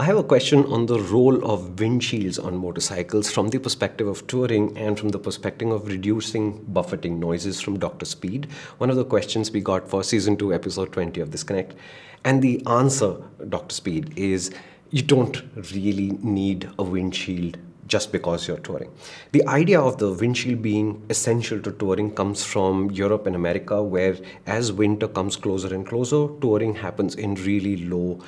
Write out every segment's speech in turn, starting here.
I have a question on the role of windshields on motorcycles from the perspective of touring and from the perspective of reducing buffeting noises from Dr. Speed. One of the questions we got for season 2, episode 20 of ThisConnect. And the answer, Dr. Speed, is you don't really need a windshield just because you're touring. The idea of the windshield being essential to touring comes from Europe and America, where as winter comes closer and closer, touring happens in really low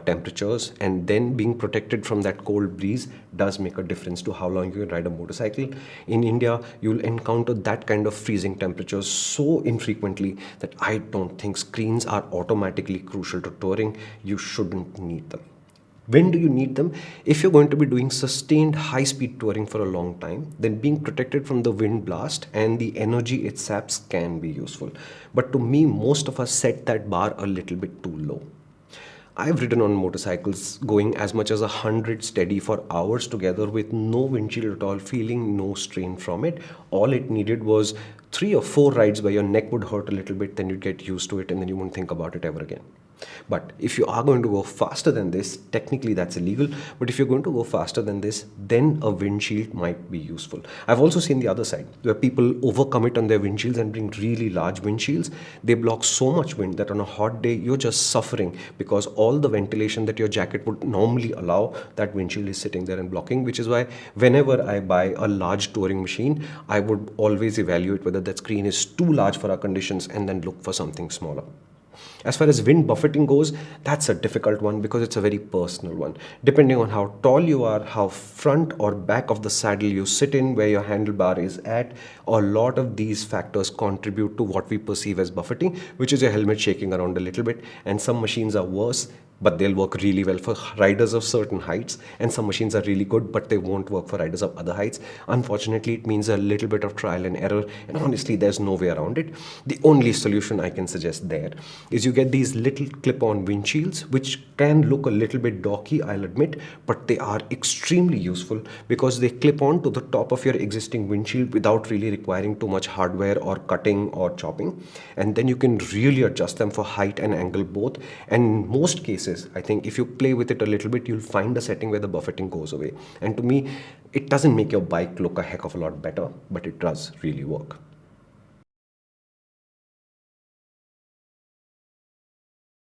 temperatures, and then being protected from that cold breeze does make a difference to how long you can ride a motorcycle. In India, you'll encounter that kind of freezing temperatures so infrequently that I don't think screens are automatically crucial to touring. You shouldn't need them. When do you need them? If you're going to be doing sustained high speed touring for a long time, then being protected from the wind blast and the energy it saps can be useful. But to me, most of us set that bar a little bit too low. I've ridden on motorcycles going as much as 100 steady for hours together with no windshield at all, feeling no strain from it. All it needed was 3 or 4 rides where your neck would hurt a little bit, then you'd get used to it and then you won't think about it ever again. But if you are going to go faster than this, technically that's illegal. But if you're going to go faster than this, then a windshield might be useful. I've also seen the other side where people overcommit on their windshields and bring really large windshields. They block so much wind that on a hot day, you're just suffering because all the ventilation that your jacket would normally allow, that windshield is sitting there and blocking, which is why whenever I buy a large touring machine, I would always evaluate whether that screen is too large for our conditions and then look for something smaller. As far as wind buffeting goes, that's a difficult one because it's a very personal one. Depending on how tall you are, how front or back of the saddle you sit in, where your handlebar is at, a lot of these factors contribute to what we perceive as buffeting, which is your helmet shaking around a little bit. And some machines are worse, but they'll work really well for riders of certain heights, and some machines are really good, but they won't work for riders of other heights. Unfortunately, it means a little bit of trial and error, and honestly, there's no way around it. The only solution I can suggest there is you get these little clip-on windshields, which can look a little bit dorky, I'll admit, but they are extremely useful because they clip on to the top of your existing windshield without really requiring too much hardware or cutting or chopping. And then you can really adjust them for height and angle both. And in most cases, I think if you play with it a little bit, you'll find a setting where the buffeting goes away. And to me, it doesn't make your bike look a heck of a lot better, but it does really work.